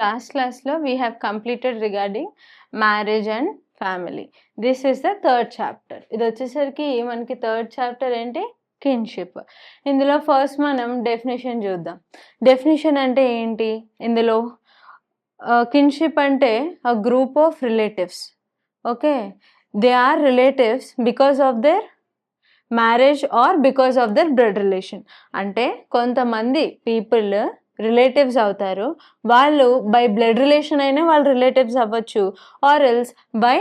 Last classలో we have completed regarding marriage and family. This is the third chapter. ఇది వచ్చేసరికి మనకి third chapter ఏంటి, kinship. ఇందులో first మనం డెఫినేషన్ చూద్దాం. డెఫినేషన్ అంటే ఏంటి, ఇందులో కిన్షిప్ అంటే a group of relatives. Okay, they are relatives because of their marriage or because of their blood relation. అంటే కొంతమంది పీపుల్ రిలేటివ్స్ అవుతారు, వాళ్ళు బై బ్లడ్ రిలేషన్ అయినా వాళ్ళు రిలేటివ్స్ అవ్వచ్చు, or else by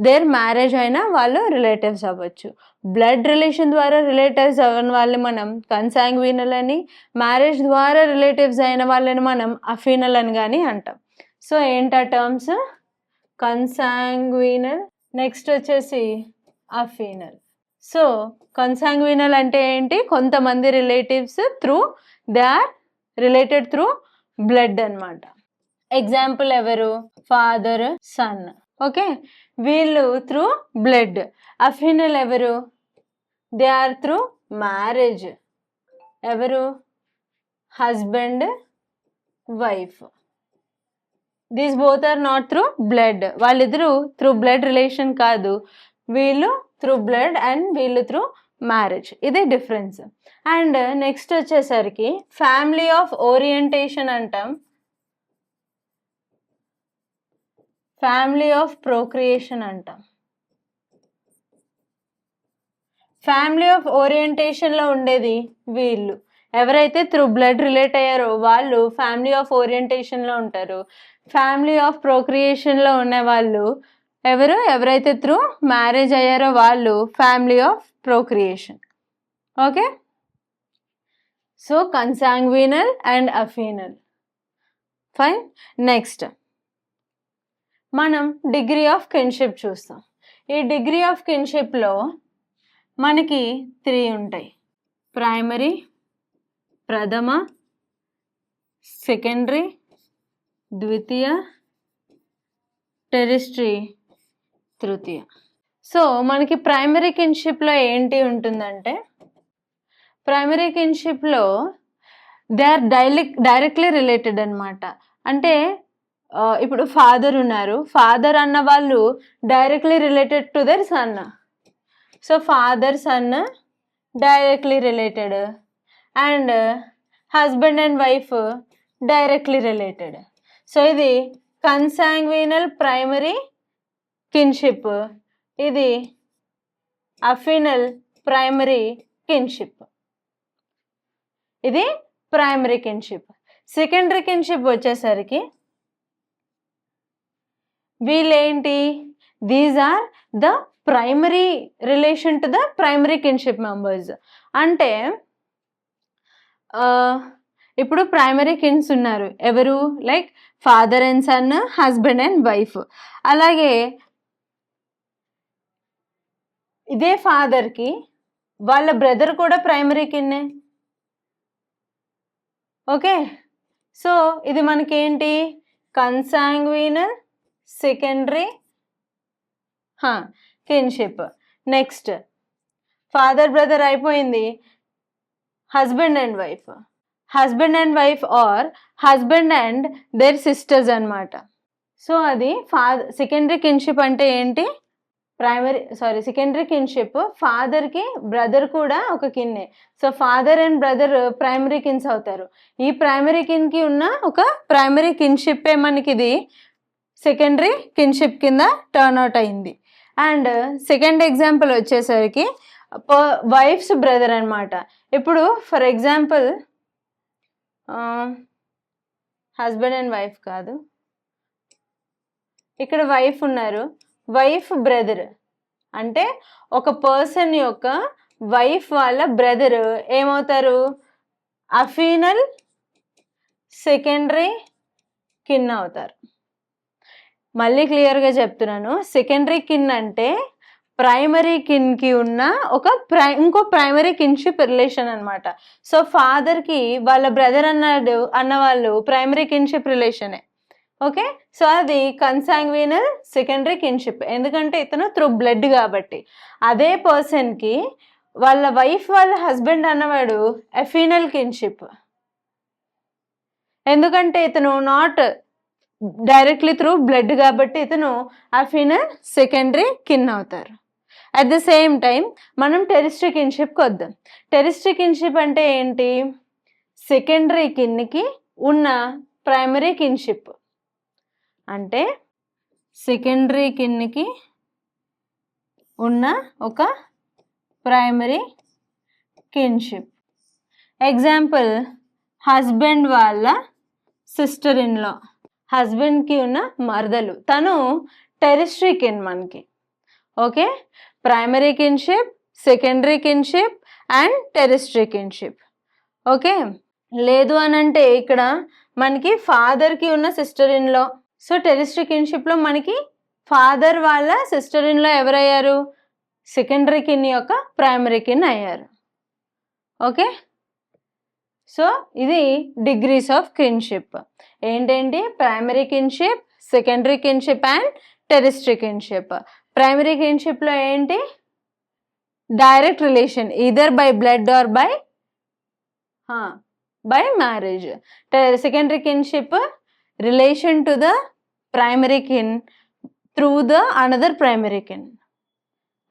their marriage అయినా వాళ్ళు రిలేటివ్స్ అవ్వచ్చు. బ్లడ్ రిలేషన్ ద్వారా రిలేటివ్స్ అయిన వాళ్ళని మనం కన్సాంగ్వినల్ అని, మ్యారేజ్ ద్వారా రిలేటివ్స్ అయిన వాళ్ళని మనం అఫీనల్ అని కానీ అంటాం. సో ఏంటా టర్మ్స్, కన్సాంగ్వినల్, నెక్స్ట్ వచ్చేసి అఫీనల్. సో కన్సాంగ్వినల్ అంటే ఏంటి, కొంతమంది relatives through they are related through blood అనమాట. ఎగ్జాంపుల్ ఎవరు, ఫాదర్ సన్, ఓకే, వీళ్ళు త్రూ బ్లడ్. అఫీనల్ ఎవరు, దే ఆర్ త్రూ మ్యారేజ్. ఎవరు, husband wife. These both are not through blood, వాళ్ళిద్దరూ త్రూ బ్లడ్ రిలేషన్ కాదు, వీళ్ళు త్రూ బ్లడ్ అండ్ వీళ్ళు through marriage. ఇదే డిఫరెన్స్. అండ్ నెక్స్ట్ వచ్చేసరికి ఫ్యామిలీ ఆఫ్ ఓరియంటేషన్ అంటాం, ఫ్యామిలీ ఆఫ్ ప్రోక్రియేషన్ అంటాం. ఫ్యామిలీ ఆఫ్ ఓరియంటేషన్లో ఉండేది వీళ్ళు, ఎవరైతే త్రూ బ్లడ్ రిలేట్ అయ్యారో వాళ్ళు ఫ్యామిలీ ఆఫ్ ఓరియంటేషన్లో ఉంటారు. ఫ్యామిలీ ఆఫ్ ప్రోక్రియేషన్లో ఉన్న వాళ్ళు ఎవరైతే త్రూ మ్యారేజ్ అయ్యారో వాళ్ళు family of procreation. Okay, so consanguineal and affinal. Fine. Next మనం డిగ్రీ ఆఫ్ కిన్షిప్ చూస్తాం. ఈ డిగ్రీ ఆఫ్ కిన్షిప్లో మనకి 3 ఉంటాయి, ప్రైమరీ, ప్రథమ, సెకండరీ, ద్వితీయ, టెరిస్ట్రీ, తృతీయ. సో మనకి ప్రైమరీ కిన్షిప్లో ఏంటి ఉంటుందంటే, ప్రైమరీ కిన్షిప్లో దే ఆర్ డైరెక్ట్లీ రిలేటెడ్ అనమాట. అంటే ఇప్పుడు ఫాదర్ ఉన్నారు, ఫాదర్ అన్న వాళ్ళు directly related to their son. So father son directly related, and husband and wife directly related. So ఇది కన్సాంగ్వినల్ ప్రైమరీ కిన్షిప్, ఇది అఫీనల్ ప్రైమరీ కిన్షిప్. ఇది ప్రైమరీ కిన్షిప్. సెకండరీ కిన్షిప్ వచ్చేసరికి వీళ్ళేంటి, these are the primary relation to the primary kinship members. అంటే ఇప్పుడు primary kins ఉన్నారు, ఎవరు, like father and sun, husband and wife. అలాగే ఇదే ఫాదర్కి వాళ్ళ బ్రదర్ కూడా ప్రైమరీ కిన్నే. ఓకే, సో ఇది మనకేంటి, consanguineal secondary kinship. Next father brother అయిపోయింది, husband and wife. Husband and wife or husband and their sisters అనమాట. సో అది సెకండరీ కిన్షిప్ అంటే ఏంటి, సెకండరీ కిన్షిప్ ఫాదర్కి బ్రదర్ కూడా ఒక కిన్నే. So father and brother primary kins అవుతారు. ఈ ప్రైమరీ కిన్కి ఉన్న ఒక ప్రైమరీ కిన్షిప్పే మనకి ఇది సెకండరీ కిన్షిప్ కింద టర్న్ అవుట్ అయింది. అండ్ సెకండ్ ఎగ్జాంపుల్ వచ్చేసరికి వైఫ్స్ బ్రదర్ అనమాట. ఇప్పుడు for example husband and wife కాదు, ఇక్కడ వైఫ్ ఉన్నారు, వైఫ్ బ్రదర్ అంటే ఒక పర్సన్ యొక్క వైఫ్ వాళ్ళ బ్రదర్ ఏమవుతారు, అఫీనల్ సెకండరీ కిన్ అవుతారు. మళ్ళీ క్లియర్గా చెప్తున్నాను, సెకండరీ కిన్ అంటే ప్రైమరీ కిన్కి ఉన్న ఇంకో ప్రైమరీ కిన్షిప్ రిలేషన్ అనమాట. సో ఫాదర్కి వాళ్ళ బ్రదర్ అన్న వాళ్ళు ప్రైమరీ కిన్షిప్ రిలేషనే. ఓకే, సో అది కన్సాంగ్వినల్ సెకండరీ కిన్షిప్, ఎందుకంటే ఇతను త్రూ బ్లడ్ కాబట్టి. అదే పర్సన్కి వాళ్ళ వైఫ్ వాళ్ళ హస్బెండ్ అన్నవాడు అఫీనల్ కిన్షిప్, ఎందుకంటే ఇతను నాట్ డైరెక్ట్లీ త్రూ బ్లడ్ కాబట్టి ఇతను అఫిన్ సెకండరీ కిన్ అవుతారు. అట్ ద సేమ్ టైం మనం టెరిస్ట్రీ కిన్షిప్కి వద్దాం. టెరిస్ట్రీ కిన్షిప్ అంటే ఏంటి? సెకండరీ కిన్కి ఉన్న ప్రైమరీ కిన్షిప్. అంటే సెకండరీ కిన్కి ఉన్న ఒక ప్రైమరీ కిన్షిప్. ఎగ్జాంపుల్, హస్బెండ్ వాళ్ళ సిస్టర్ ఇన్ లా, హస్బెండ్కి ఉన్న మరదలు, తను టెరిస్ట్రీ కిన్ మనకి. Okay, primary kinship, secondary kinship and tertiary kinship. Okay, లేదు అని అంటే ఇక్కడ మనకి ఫాదర్కి ఉన్న sister in law. So tertiary కిన్షిప్లో మనకి ఫాదర్ వాళ్ళ సిస్టర్ ఇన్ లా ఎవరయ్యారు? సెకండరీ కిన్ యొక్క ప్రైమరీ కిన్ అయ్యారు. ఓకే, సో ఇది డిగ్రీస్ ఆఫ్ కిన్షిప్. ఏంటండి? Primary kinship, secondary kinship and tertiary kinship. Primary కిన్షిప్లో ఏంటి? Direct relation, either by blood or by marriage. Secondary kinship relation to the primary kin through the another primary kin,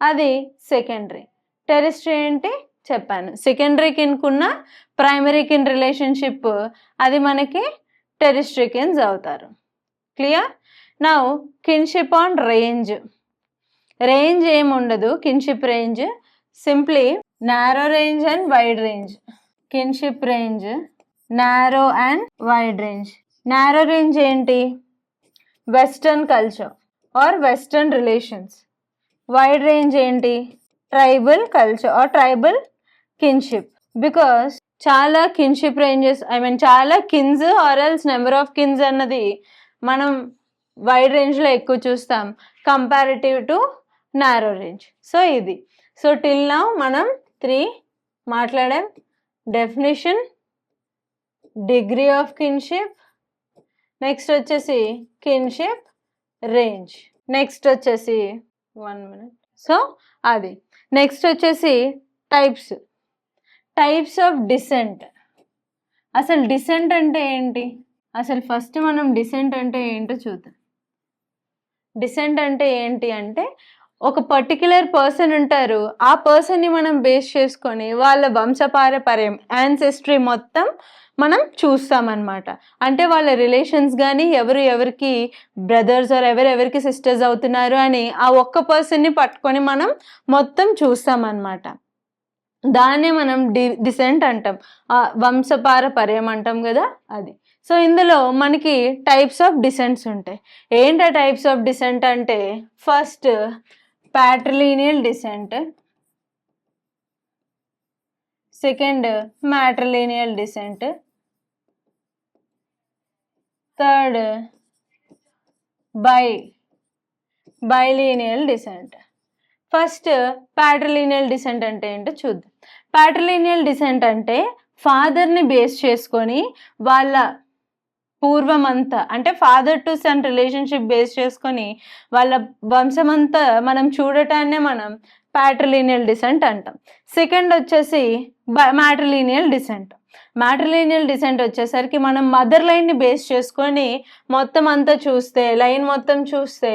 అది secondary. Tertiary ఏంటి చెప్పాను, secondary కిన్కున్న primary kin relationship, అది మనకి tertiary kins అవుతారు. Clear? Now kinship on range. Range ఏముండదు kinship range, simply narrow range and wide range. Kinship range narrow and wide range. Narrow range ఏంటి? Western culture or western relations. Wide range ఏంటి? Tribal culture or tribal kinship. Because చాలా kinship ranges, చాలా kins or else number of kins అన్నది మనం wide రేంజ్లో ఎక్కువ చూస్తాం comparative to narrow range. So ఇది. సో టిల్ నౌ మనం 3 మాట్లాడాం. Definition, degree of kinship, next వచ్చేసి కిన్షిప్ రేంజ్, నెక్స్ట్ వచ్చేసి 1 minute. సో అది. నెక్స్ట్ వచ్చేసి టైప్స్ ఆఫ్ డిసెంట్. అసలు డిసెంట్ అంటే ఏంటి? అసలు ఫస్ట్ మనం డిసెంట్ అంటే ఏంటో చూద్దాం. డిసెంట్ అంటే ఏంటి అంటే ఒక పర్టిక్యులర్ పర్సన్ ఉంటారు, ఆ పర్సన్ని మనం బేస్ చేసుకొని వాళ్ళ వంశపారపర్యం యాన్సెస్ట్రీ మొత్తం మనం చూస్తామన్నమాట. అంటే వాళ్ళ రిలేషన్స్ కానీ ఎవరికి బ్రదర్స్ ఆర్ ఎవరికి సిస్టర్స్ అవుతున్నారు అని ఆ ఒక్క పర్సన్ని పట్టుకొని మనం మొత్తం చూస్తామన్నమాట. దాన్నే మనం డిసెంట్ అంటాం, వంశపారపర్యం అంటాం కదా, అది. సో ఇందులో మనకి టైప్స్ ఆఫ్ డిసెంట్స్ ఉంటాయి. ఏంటి టైప్స్ ఆఫ్ డిసెంట్ అంటే, first patrilineal descent, second matrilineal descent, third bilineal descent. First patrilineal descent అంటే ఏంటో చూద్దాం. ప్యాట్రిలీనియల్ డిసెంట్ అంటే ఫాదర్ని బేస్ చేసుకొని వాళ్ళ పూర్వమంతా, అంటే father to son relationship base చేసుకొని వాళ్ళ వంశమంతా మనం చూడటాన్నే మనం ప్యాట్రిలీనియల్ డిసెంట్ అంటాం. సెకండ్ వచ్చేసి మ్యాట్రిలీనియల్ డిసెంట్. మ్యాట్రిలీనియల్ డిసెంట్ వచ్చేసరికి మనం మదర్ లైన్ని బేస్ చేసుకొని మొత్తం అంతా చూస్తే, లైన్ మొత్తం చూస్తే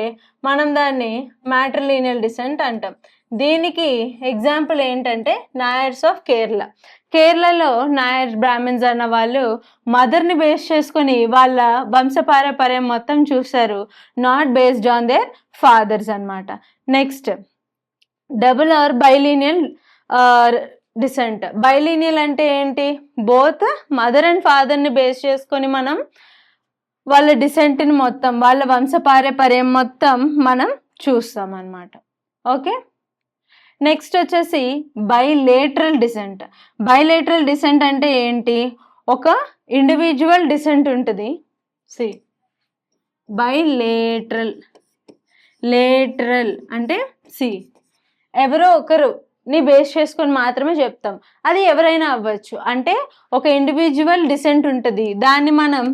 మనం దాన్ని మ్యాట్రిలీనియల్ డిసెంట్ అంటాం. దీనికి ఎగ్జాంపుల్ ఏంటంటే నాయర్స్ ఆఫ్ కేరళలో నాయర్ బ్రాహ్మిన్స్ అన్న వాళ్ళు మదర్ని బేస్ చేసుకొని వాళ్ళ వంశపారపర్యం మొత్తం చూస్తారు, not based on their fathers అన్నమాట. Next double or bilineal descent. Bilineal అంటే ఏంటి? బోత్ మదర్ అండ్ ఫాదర్ని బేస్ చేసుకొని మనం వాళ్ళ డిసెంట్ని మొత్తం, వాళ్ళ వంశపారపర్యం మొత్తం మనం చూస్తాం అన్నమాట. ఓకే, నెక్స్ట్ వచ్చేసి బైలేటరల్ డిసెంట్. బైలేటరల్ డిసెంట్ అంటే ఏంటి? ఒక ఇండివిజువల్ డిసెంట్ ఉంటుంది. లేటరల్ అంటే ఎవరో ఒకరుని బేస్ చేసుకొని మాత్రమే చెప్తాం, అది ఎవరైనా అవ్వచ్చు. అంటే ఒక ఇండివిజువల్ డిసెంట్ ఉంటుంది, దాన్ని మనం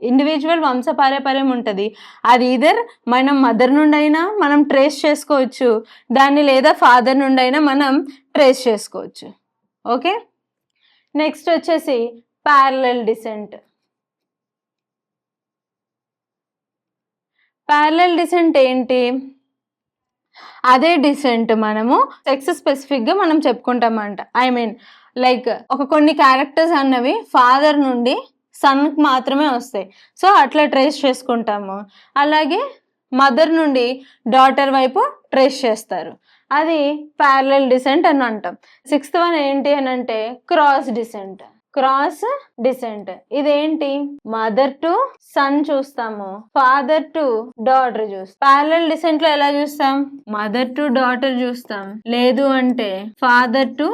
ఇండివిజువల్ వంశపారపర్యం ఉంటుంది, అది ఈదర్ మనం మదర్ నుండి అయినా మనం ట్రేస్ చేసుకోవచ్చు దాన్ని, లేదా ఫాదర్ నుండి అయినా మనం ట్రేస్ చేసుకోవచ్చు. ఓకే, నెక్స్ట్ వచ్చేసి ప్యారలల్ డిసెంట్. ప్యారలల్ డిసెంట్ ఏంటి? అదే డిసెంట్ మనము సెక్స్ స్పెసిఫిక్గా మనం చెప్పుకుంటామంట. ఐ మీన్ లైక్ కొన్ని క్యారెక్టర్స్ అన్నవి ఫాదర్ నుండి సన్కి మాత్రమే వస్తాయి. సో అట్లా ట్రేస్ చేసుకుంటాము. అలాగే మదర్ నుండి డాటర్ వైపు ట్రేస్ చేస్తారు. అది ప్యారలల్ డిసెంట్ అని అంటాం. 6th వన్ ఏంటి అని అంటే క్రాస్ డిసెంట్. క్రాస్ డిసెంట్ ఇదేంటి? మదర్ టు సన్ చూస్తాము, ఫాదర్ టు డాటర్ చూస్తాం. ప్యారలల్ డిసెంట్ లో ఎలా చూస్తాం? మదర్ టు డాటర్ చూస్తాం, లేదు అంటే ఫాదర్ టు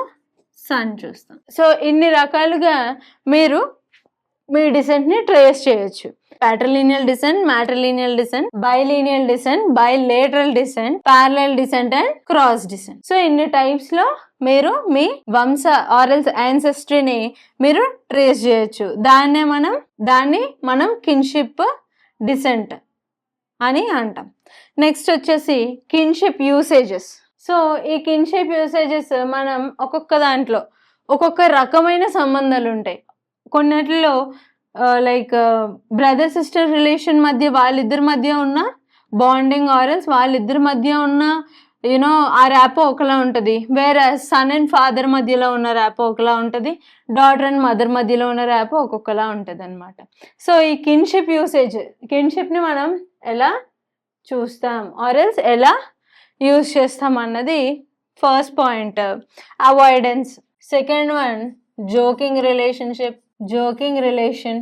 సన్ చూస్తాం. సో ఇన్ని రకాలుగా మీరు మీ డిసెంట్ ని ట్రేస్ చేయొచ్చు. Patrilineal descent, matrilineal descent, bilineal descent, bilateral descent, parallel descent and cross descent. So ఇన్ని టైప్స్ లో మీరు మీ వంశ ఆరల్స్ యాన్సెస్ట్రీని మీరు ట్రేస్ చేయొచ్చు. దాన్ని మనం కిన్షిప్ డిసెంట్ అని అంటాం. నెక్స్ట్ వచ్చేసి కిన్షిప్ యూసేజెస్. సో ఈ కిన్షిప్ యూసేజెస్ మనం ఒక్కొక్క దాంట్లో ఒక్కొక్క రకమైన సంబంధాలు ఉంటాయి. కొన్నిటిలో లైక్ బ్రదర్ సిస్టర్ రిలేషన్ మధ్య వాళ్ళిద్దరి మధ్య ఉన్న బాండింగ్ ఆరల్స్ వాళ్ళిద్దరి మధ్య ఉన్న ఆ ర్యాపో ఒకలా ఉంటుంది. వేరే సన్ అండ్ ఫాదర్ మధ్యలో ఉన్న ర్యాపో ఒకలా ఉంటుంది, డాటర్ అండ్ మదర్ మధ్యలో ఉన్న ర్యాపో ఒక్కొక్కలా ఉంటుంది అనమాట. సో ఈ కిన్షిప్ యూసేజ్, కిన్షిప్ని మనం ఎలా చూస్తాం ఆరల్స్ ఎలా యూజ్ చేస్తాం అన్నది first point. Avoidance. Second one joking relationship, joking relation.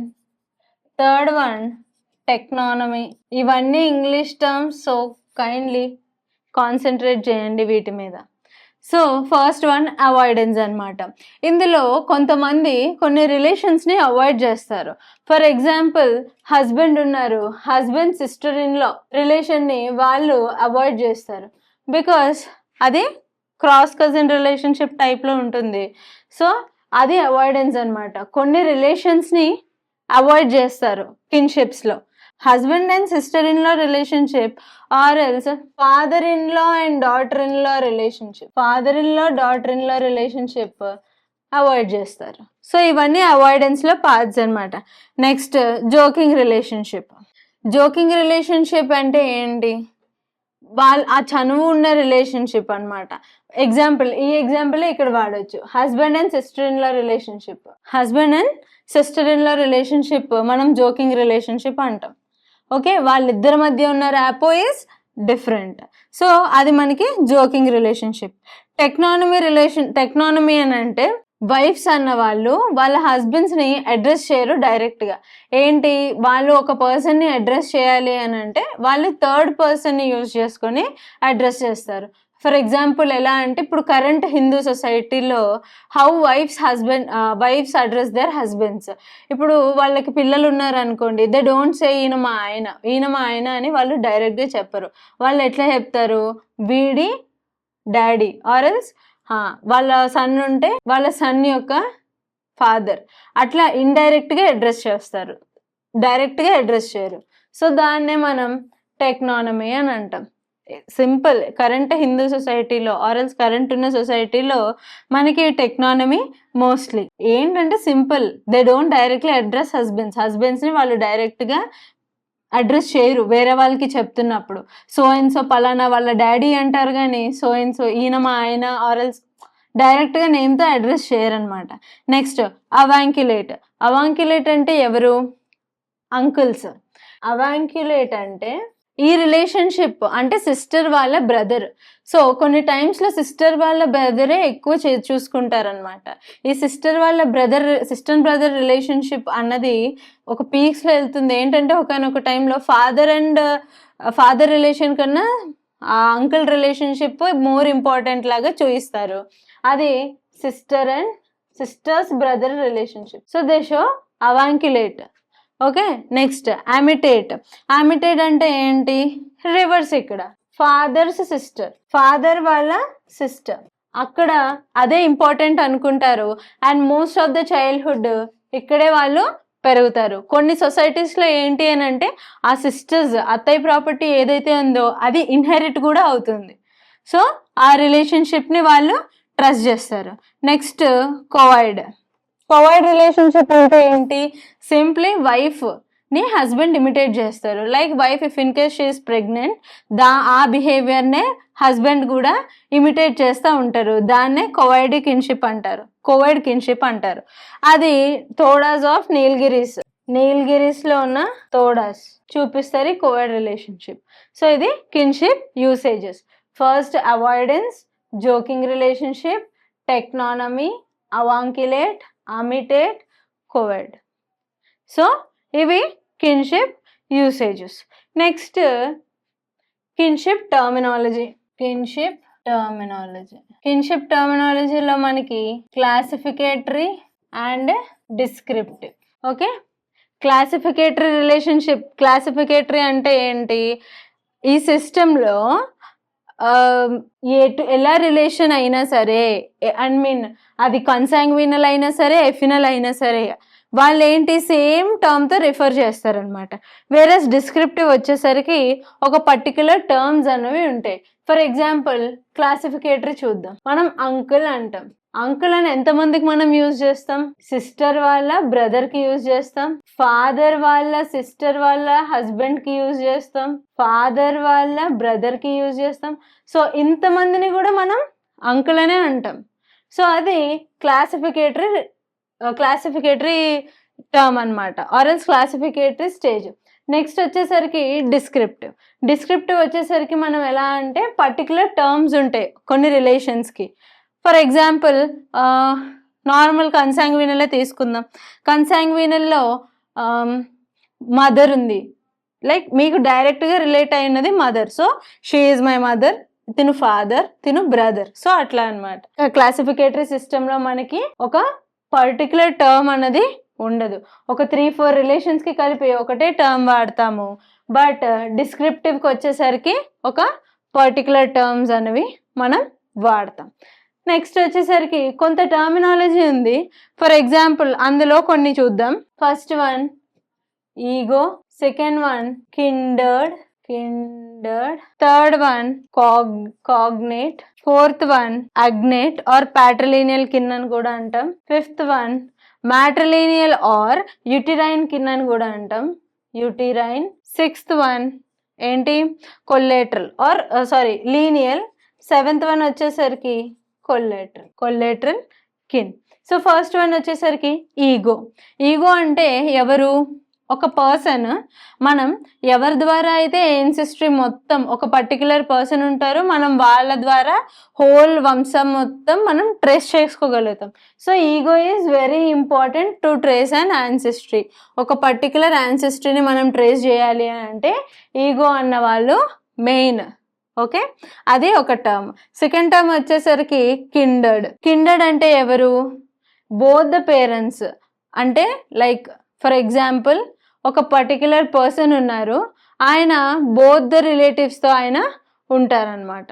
Third one teknonymy. ఇవన్నీ English terms, so kindly concentrate చేయండి వీటి మీద. సో ఫస్ట్ వన్ అవాయిడెన్స్ అనమాట. ఇందులో కొంతమంది కొన్ని రిలేషన్స్ని అవాయిడ్ చేస్తారు. ఫర్ ఎగ్జాంపుల్ హస్బెండ్ ఉన్నారు, హస్బెండ్ సిస్టర్ ఇన్ లా రిలేషన్ని వాళ్ళు అవాయిడ్ చేస్తారు. బికాస్ అది క్రాస్ కజిన్ రిలేషన్షిప్ టైప్లో ఉంటుంది. సో అది అవాయిడెన్స్ అనమాట. కొన్ని రిలేషన్స్ని అవాయిడ్ చేస్తారు కిన్షిప్స్లో. Husband and sister in law relationship or else father in law and daughter in law relationship, father in law daughter in law relationship avoid చేస్తారు. సో ఇవన్నీ అవాయిడెన్స్లో పార్ట్స్ అనమాట. Next joking relationship. Joking relationship అంటే ఏంటి? ఆ చనువు ఉన్న relationship అనమాట. ఎగ్జాంపుల్, ఈ ఎగ్జాంపుల్ ఇక్కడ వాడచ్చు. Husband and sister in law relationship, husband and sister in law relationship మనం జోకింగ్ రిలేషన్షిప్ అంటాం. ఓకే, వాళ్ళిద్దరి మధ్య ఉన్న ర్యాపో ఈజ్ డిఫరెంట్. సో అది మనకి జోకింగ్ రిలేషన్షిప్. టెక్నానమీ అని అంటే వైఫ్స్ అన్న వాళ్ళు వాళ్ళ హస్బెండ్స్ని అడ్రస్ చేయరు డైరెక్ట్గా. ఏంటి, వాళ్ళు ఒక పర్సన్ని అడ్రస్ చేయాలి అని అంటే వాళ్ళు థర్డ్ పర్సన్ని యూజ్ చేసుకొని అడ్రస్ చేస్తారు. ఫర్ ఎగ్జాంపుల్ ఎలా అంటే ఇప్పుడు కరెంట్ హిందూ సొసైటీలో how wives address their husbands. ఇప్పుడు వాళ్ళకి పిల్లలు ఉన్నారు అనుకోండి, దే డోంట్ సే ఈయన మా ఆయన అని వాళ్ళు డైరెక్ట్గా చెప్పరు. వాళ్ళు ఎట్లా చెప్తారు? వీడి డాడీ ఆర్ ఎల్స్ వాళ్ళ సన్ ఉంటే వాళ్ళ సన్ యొక్క ఫాదర్, అట్లా ఇండైరెక్ట్గా అడ్రస్ చేస్తారు, డైరెక్ట్గా అడ్రస్ చేయరు. సో దాన్నే మనం టెక్నానమీ అని అంటాం. సింపుల్. కరెంట్ హిందూ సొసైటీలో ఆర్ఎల్స్ కరెంట్ ఉన్న సొసైటీలో మనకి టెక్నానమీ మోస్ట్లీ ఏంటంటే simple, they don't directly address హస్బెండ్స్ని వాళ్ళు డైరెక్ట్గా అడ్రస్ చేయరు వేరే వాళ్ళకి చెప్తున్నప్పుడు. సో అండ్ సో పలానా వాళ్ళ డాడీ అంటారు కానీ సో అండ్ సో ఈయన మా ఆయన ఆర్ఎల్స్ డైరెక్ట్గా నేమ్తో అడ్రస్ చేయరనమాట. నెక్స్ట్ అవాంక్యులేట్ అంటే ఎవరు? అంకుల్స్. అవాంక్యులేట్ అంటే ఈ రిలేషన్షిప్ అంటే సిస్టర్ వాళ్ళ బ్రదర్. సో కొన్ని టైమ్స్లో సిస్టర్ వాళ్ళ బ్రదరే ఎక్కువ చూసుకుంటారనమాట. ఈ సిస్టర్ బ్రదర్ రిలేషన్షిప్ అన్నది ఒక పీక్స్లో వెళ్తుంది. ఏంటంటే ఒకనొక టైంలో ఫాదర్ రిలేషన్ కన్నా ఆ అంకుల్ రిలేషన్షిప్ మోర్ ఇంపార్టెంట్ లాగా చూపిస్తారు. అది sisters brother relationship. So they show avunculate. Okay, next amitate అంటే ఏంటి? రివర్స్. ఇక్కడ ఫాదర్స్ సిస్టర్, ఫాదర్ వాళ్ళ సిస్టర్, అక్కడ అదే ఇంపార్టెంట్ అనుకుంటారు. And most of the childhood ఇక్కడే వాళ్ళు పెరుగుతారు. కొన్ని సొసైటీస్లో ఏంటి అని అంటే ఆ సిస్టర్స్ అత్తయ్య ప్రాపర్టీ ఏదైతే ఉందో అది ఇన్హెరిట్ కూడా అవుతుంది. సో ఆ రిలేషన్షిప్ని వాళ్ళు ట్రస్ట్ చేస్తారు. నెక్స్ట్ కోవైడ్ రిలేషన్షిప్ అంటే ఏంటి? సింప్లీ వైఫ్ ని హస్బెండ్ ఇమిటేట్ చేస్తారు. Like wife if in case she is pregnant, ఆ బిహేవియర్నే హస్బెండ్ కూడా ఇమిటేట్ చేస్తూ ఉంటారు. దాన్నే కోవైడ్ కిన్షిప్ అంటారు. అది థోడాస్ ఆఫ్ నీల్గిరీస్లో ఉన్న థోడాస్ చూపిస్తారు ఈ కోవైడ్ రిలేషన్షిప్. సో ఇది kinship usages. First avoidance, joking relationship, teknonymy, avunculate, amitate, couvade. So ఇవి కిన్షిప్ యూసేజెస్. నెక్స్ట్ కిన్షిప్ టర్మినాలజీలో మనకి classificatory and descriptive. Okay, classificatory అంటే ఏంటి? ఈ సిస్టంలో ఎలా రిలేషన్ అయినా సరే, అది కన్సాంగ్వినల్ అయినా సరే, ఎఫినల్ అయినా సరే, వాళ్ళు ఏంటి సేమ్ టర్మ్తో రిఫర్ చేస్తారనమాట. వేరస్ డిస్క్రిప్టివ్ వచ్చేసరికి ఒక పర్టికులర్ టర్మ్స్ అనేవి ఉంటాయి. ఫర్ ఎగ్జాంపుల్ క్లాసిఫికేటరీ చూద్దాం. మనం అంకుల్ అంటాం. అంకుల్ అని ఎంతమందికి మనం యూజ్ చేస్తాం? సిస్టర్ వాళ్ళ బ్రదర్కి యూజ్ చేస్తాం, ఫాదర్ వాళ్ళ సిస్టర్ వాళ్ళ హస్బెండ్కి యూజ్ చేస్తాం, ఫాదర్ వాళ్ళ బ్రదర్కి యూజ్ చేస్తాం. సో ఇంతమందిని కూడా మనం అంకుల్ అనే అంటాం. సో అది క్లాసిఫికేటరీ టర్మ్ అనమాట, ఆర్ఎల్స్ క్లాసిఫికేటరీ స్టేజ్. నెక్స్ట్ వచ్చేసరికి డిస్క్రిప్టివ్ వచ్చేసరికి మనం ఎలా అంటే పర్టికులర్ టర్మ్స్ ఉంటాయి కొన్ని రిలేషన్స్కి. ఫర్ ఎగ్జాంపుల్ నార్మల్ కన్సాంగ్వినలే తీసుకుందాం. కన్సాంగ్వినల్లో మదర్ ఉంది, లైక్ మీకు డైరెక్ట్గా రిలేట్ అయినది mother. So she is my mother, తిను ఫాదర్, తిను బ్రదర్. సో అట్లా అనమాట. క్లాసిఫికేటరీ సిస్టంలో మనకి ఒక పర్టికులర్ టర్మ్ అనేది ఉండదు. ఒక 3-4 రిలేషన్స్కి కలిపి ఒకటే టర్మ్ వాడతాము. బట్ డిస్క్రిప్టివ్కి వచ్చేసరికి ఒక పర్టికులర్ టర్మ్స్ అనేవి మనం వాడతాం. నెక్స్ట్ వచ్చేసరికి కొంత టర్మినాలజీ ఉంది. ఫర్ ఎగ్జాంపుల్ అందులో కొన్ని చూద్దాం. First one ego, second one kindred, third one cognate, fourth one agnate or patrilineal kin అని కూడా అంటాం. Fifth one matrilineal or uterine kin అని కూడా అంటాం, యుటిరైన్. సిక్స్త్ వన్ ఏంటి? Collateral or lineal. Seventh one వచ్చేసరికి collateral kin. So first one వచ్చేసరికి ego అంటే ఎవరు? ఒక పర్సన్. మనం ఎవరి ద్వారా అయితే ఏన్సిస్ట్రీ మొత్తం ఒక పర్టికులర్ పర్సన్ ఉంటారో మనం వాళ్ళ ద్వారా హోల్ వంశం మొత్తం మనం ట్రేస్ చేసుకోగలుగుతాం. So ego is very important to trace and ancestry. ఒక పర్టికులర్ యాన్సిస్ట్రీని మనం ట్రేస్ చేయాలి అంటే ఈగో అన్న వాళ్ళు మెయిన్. ఓకే, అది ఒక టర్మ్. సెకండ్ టర్మ్ వచ్చేసరికి కిండర్డ్ అంటే ఎవరు? Both the parents. అంటే లైక్ ఫర్ ఎగ్జాంపుల్ ఒక పర్టికులర్ పర్సన్ ఉన్నారు, ఆయన బోత్ ద రిలేటివ్స్తో ఆయన ఉంటారనమాట.